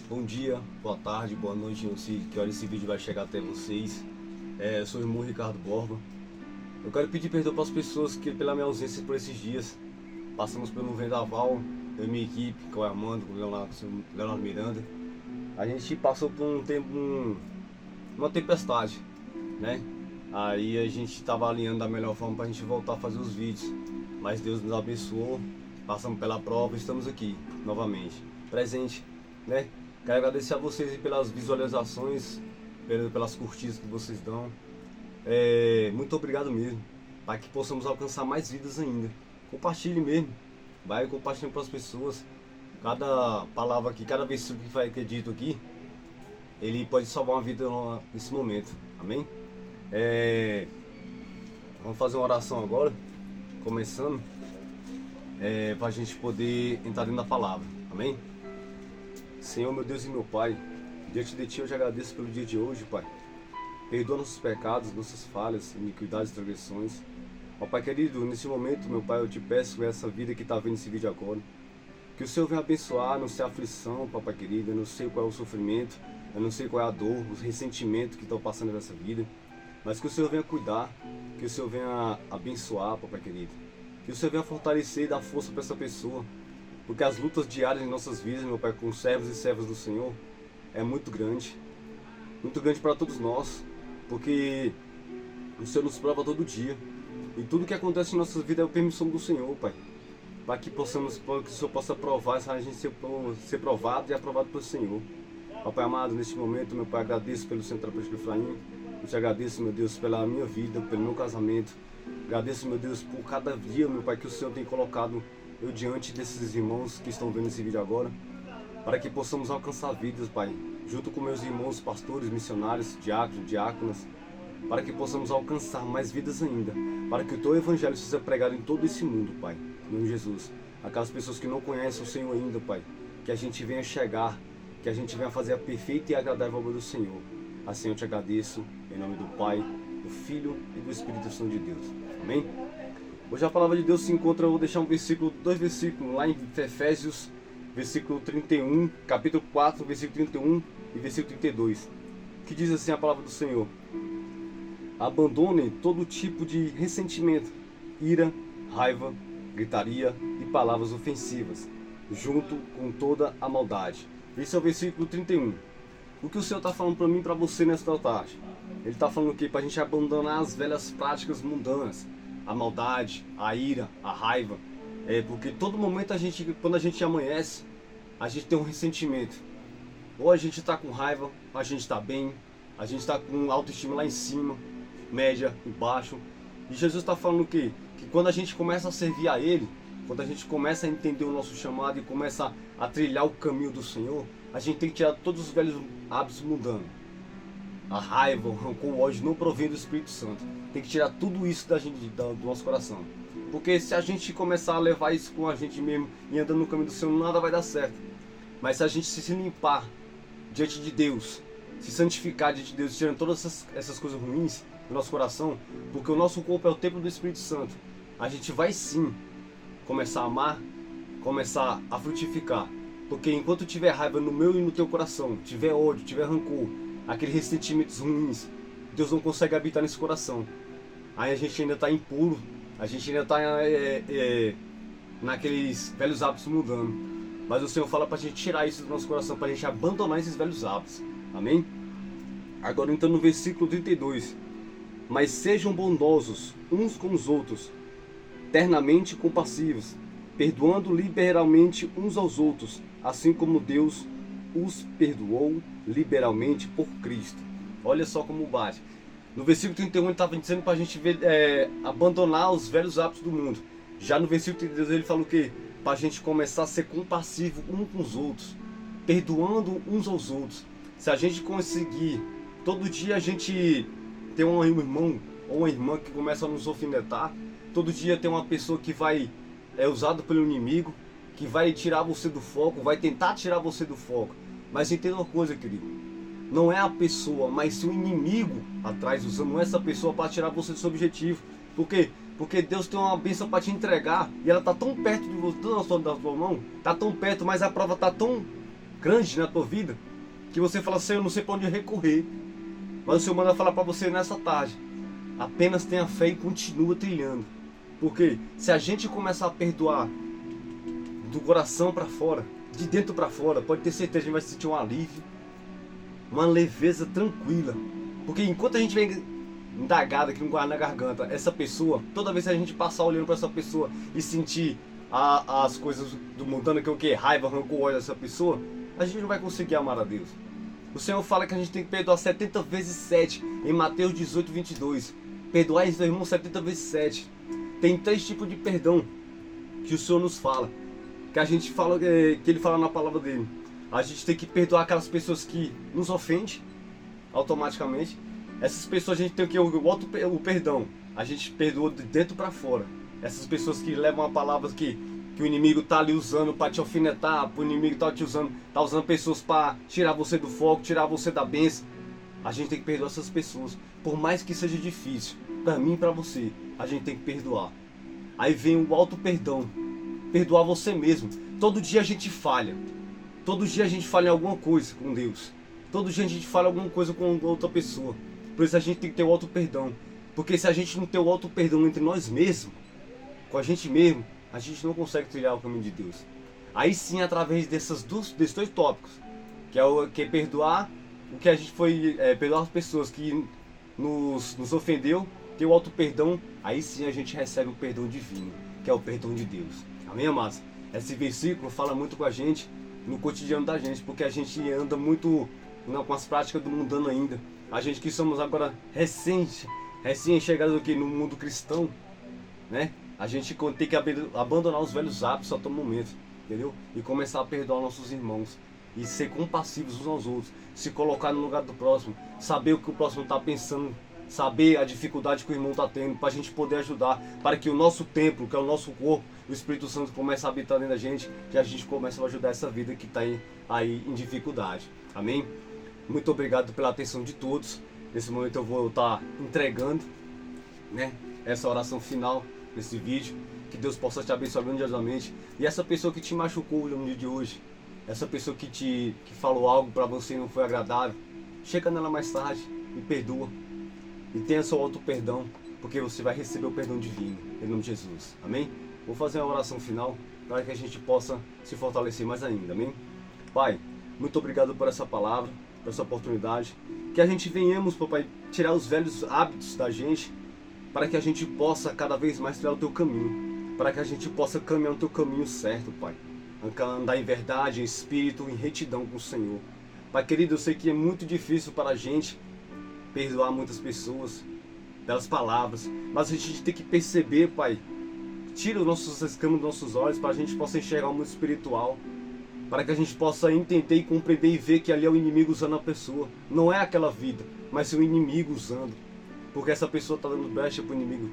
Bom dia, boa tarde, boa noite, não sei que hora esse vídeo vai chegar até vocês. Eu sou o irmão Ricardo Borba. Eu quero pedir perdão para as pessoas que pela minha ausência por esses dias. Passamos por um vendaval, eu e minha equipe, com o Armando, com o Leonardo Miranda. A gente passou por um tempo, uma tempestade, né? Aí a gente estava alinhando da melhor forma para a gente voltar a fazer os vídeos. Mas Deus nos abençoou, passamos pela prova e estamos aqui novamente, presente, né? Quero agradecer a vocês pelas visualizações, pelas curtidas que vocês dão. Muito obrigado mesmo, para que possamos alcançar mais vidas ainda. Compartilhe mesmo, vai compartilhando para as pessoas. Cada palavra aqui, cada versículo que vai ser dito aqui, ele pode salvar uma vida nesse momento, amém? Vamos fazer uma oração agora, começando, para a gente poder entrar dentro da palavra, amém? Senhor, meu Deus e meu Pai, diante de Ti eu te agradeço pelo dia de hoje, Pai. Perdoa nossos pecados, nossas falhas, iniquidades e transgressões. Ó Pai querido, nesse momento, meu Pai, eu te peço essa vida que está vendo esse vídeo agora, que o Senhor venha abençoar, não sei a aflição, Papai querido, eu não sei qual é o sofrimento, eu não sei qual é a dor, os ressentimentos que estão passando nessa vida, mas que o Senhor venha cuidar, que o Senhor venha abençoar, Papai querido, que o Senhor venha fortalecer e dar força para essa pessoa, porque as lutas diárias em nossas vidas, meu Pai, com servos e servas do Senhor, é muito grande para todos nós, porque o Senhor nos prova todo dia, e tudo que acontece em nossas vidas é a permissão do Senhor, Pai, para que que o Senhor possa provar, a gente ser provado e aprovado pelo Senhor. Papai amado, neste momento, meu Pai, agradeço pelo Centro Terapêutico Efraim, eu te agradeço, meu Deus, pela minha vida, pelo meu casamento, agradeço, meu Deus, por cada dia, meu Pai, que o Senhor tem colocado eu diante desses irmãos que estão vendo esse vídeo agora, para que possamos alcançar vidas, Pai, junto com meus irmãos pastores, missionários, diáconas, para que possamos alcançar mais vidas ainda, para que o Teu Evangelho seja pregado em todo esse mundo, Pai, em nome de Jesus. Aquelas pessoas que não conhecem o Senhor ainda, Pai, que a gente venha chegar, que a gente venha fazer a perfeita e agradável obra do Senhor. Assim eu te agradeço, em nome do Pai, do Filho e do Espírito Santo de Deus. Amém? Hoje a palavra de Deus se encontra, eu vou deixar dois versículos lá em Efésios, versículo 31, capítulo 4, versículo 31 e versículo 32, que diz assim a palavra do Senhor: abandonem todo tipo de ressentimento, ira, raiva, gritaria e palavras ofensivas, junto com toda a maldade. Esse é o versículo 31. O que o Senhor está falando para mim e para você nesta tarde? Ele está falando aqui para a gente abandonar as velhas práticas mundanas, a maldade, a ira, a raiva, porque todo momento quando a gente amanhece, a gente tem um ressentimento. Ou a gente está com raiva, a gente está bem, a gente está com autoestima lá em cima, média e baixo. E Jesus está falando que quando a gente começa a servir a Ele, quando a gente começa a entender o nosso chamado e começa a trilhar o caminho do Senhor, a gente tem que tirar todos os velhos hábitos mundanos. A raiva, o rancor, o ódio não provém do Espírito Santo. Tem que tirar tudo isso do nosso coração. Porque se a gente começar a levar isso com a gente mesmo e andando no caminho do Senhor, nada vai dar certo. Mas se a gente se limpar diante de Deus, se santificar diante de Deus, tirando todas essas coisas ruins do nosso coração, porque o nosso corpo é o templo do Espírito Santo, a gente vai sim começar a amar, começar a frutificar. Porque enquanto tiver raiva no meu e no teu coração, tiver ódio, tiver rancor, aqueles ressentimentos ruins, Deus não consegue habitar nesse coração. Aí a gente ainda está impuro, a gente ainda está naqueles velhos hábitos mudando. Mas o Senhor fala para a gente tirar isso do nosso coração, para a gente abandonar esses velhos hábitos. Amém? Agora então no versículo 32. Mas sejam bondosos uns com os outros, ternamente compassivos, perdoando liberalmente uns aos outros, assim como Deus os perdoou liberalmente por Cristo. Olha só como bate. No versículo 31 ele estava dizendo para a gente abandonar os velhos hábitos do mundo. Já no versículo 32 ele fala o quê? Para a gente começar a ser compassivo uns com os outros, perdoando uns aos outros. Se a gente conseguir, todo dia a gente ter um irmão ou uma irmã que começa a nos alfinetar, todo dia tem uma pessoa que vai usado pelo inimigo, que vai tirar você do foco, vai tentar tirar você do foco. Mas entenda uma coisa, querido, não é a pessoa, mas sim o inimigo atrás usando essa pessoa para tirar você do seu objetivo. Por quê? Porque Deus tem uma bênção para te entregar e ela está tão perto de você, da sua mão, está tão perto, mas a prova está tão grande na tua vida, que você fala, Senhor, eu não sei para onde recorrer. Mas o Senhor manda falar para você nessa tarde, apenas tenha fé e continua trilhando. Porque se a gente começar a perdoar do coração para fora, de dentro para fora, pode ter certeza que a gente vai sentir um alívio, uma leveza tranquila. Porque enquanto a gente vem indagado aqui na garganta, essa pessoa, toda vez que a gente passar olhando para essa pessoa e sentir as coisas do mundano, que é o que? Raiva, rancor, ódio dessa pessoa, a gente não vai conseguir amar a Deus. O Senhor fala que a gente tem que perdoar 70 vezes 7 em Mateus 18, 22. Perdoar esse irmão 70 vezes 7. Tem 3 tipos de perdão que o Senhor nos fala, que a gente fala, que Ele fala na palavra dele. A gente tem que perdoar aquelas pessoas que nos ofendem automaticamente. Essas pessoas a gente tem que o perdão. A gente perdoa de dentro para fora. Essas pessoas que levam a palavra que o inimigo tá ali usando para te alfinetar, o inimigo tá usando pessoas para tirar você do foco, tirar você da bênção. A gente tem que perdoar essas pessoas, por mais que seja difícil, para mim e para você, a gente tem que perdoar. Aí vem o auto perdão, perdoar você mesmo. Todo dia a gente falha, todo dia a gente falha em alguma coisa com Deus, todo dia a gente falha alguma coisa com outra pessoa. Por isso a gente tem que ter o auto perdão, porque se a gente não ter o auto perdão entre nós mesmos, com a gente mesmo, a gente não consegue trilhar o caminho de Deus. Aí sim, através desses dois tópicos, que é perdoar o que a gente foi, perdoar as pessoas que nos ofendeu, ter o auto perdão, aí sim a gente recebe o perdão divino, que é o perdão de Deus. Amém, amados? Esse versículo fala muito com a gente no cotidiano da gente, porque a gente anda muito com as práticas do mundano ainda. A gente que somos agora recém-chegados aqui no mundo cristão, né? A gente tem que abandonar os velhos hábitos a todo momento, entendeu? E começar a perdoar nossos irmãos. E ser compassivos uns aos outros. Se colocar no lugar do próximo. Saber o que o próximo está pensando. Saber a dificuldade que o irmão está tendo. Para a gente poder ajudar. Para que o nosso templo, que é o nosso corpo, o Espírito Santo comece a habitar dentro da gente. Que a gente comece a ajudar essa vida que está aí em dificuldade. Amém? Muito obrigado pela atenção de todos. Nesse momento eu vou estar entregando, né, essa oração final nesse vídeo. Que Deus possa te abençoar grandiosamente. E essa pessoa que te machucou no dia de hoje, essa pessoa que falou algo para você e não foi agradável, chega nela mais tarde e perdoa. E tenha seu auto perdão, porque você vai receber o perdão divino, em nome de Jesus. Amém? Vou fazer uma oração final para que a gente possa se fortalecer mais ainda. Amém? Pai, muito obrigado por essa palavra, por essa oportunidade. Que a gente venhamos, papai, tirar os velhos hábitos da gente, para que a gente possa cada vez mais trilhar o teu caminho, para que a gente possa caminhar no teu caminho certo, Pai. Andar em verdade, em espírito, em retidão com o Senhor. Pai querido, eu sei que é muito difícil para a gente perdoar muitas pessoas pelas palavras, mas a gente tem que perceber, Pai, tira os nossos escamas dos nossos olhos para a gente possa enxergar o mundo espiritual, para que a gente possa entender e compreender e ver que ali é o inimigo usando a pessoa. Não é aquela vida, mas é o inimigo usando, porque essa pessoa está dando brecha para o inimigo.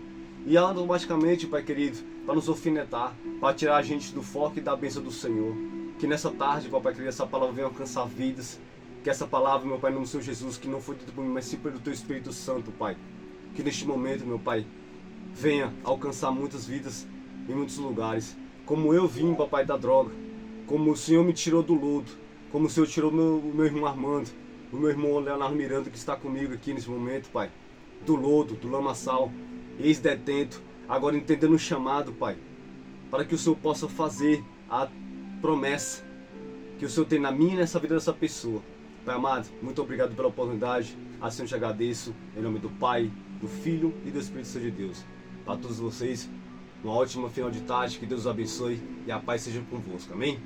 E automaticamente, Pai querido, para nos alfinetar, para tirar a gente do foco e da bênção do Senhor. Que nessa tarde, Pai querido, essa palavra venha alcançar vidas. Que essa palavra, meu Pai, no nome do Senhor Jesus, que não foi dita por mim, mas sim pelo Teu Espírito Santo, Pai. Que neste momento, meu Pai, venha alcançar muitas vidas em muitos lugares. Como eu vim, Papai, da droga. Como o Senhor me tirou do lodo. Como o Senhor tirou o meu irmão Armando, o meu irmão Leonardo Miranda, que está comigo aqui nesse momento, Pai. Do lodo, do lamaçal, ex-detento, agora entendendo o chamado, Pai, para que o Senhor possa fazer a promessa que o Senhor tem na minha e nessa vida dessa pessoa. Pai amado, muito obrigado pela oportunidade, assim eu te agradeço, em nome do Pai, do Filho e do Espírito Santo de Deus. Para todos vocês, uma ótima final de tarde, que Deus os abençoe e a paz seja convosco, amém?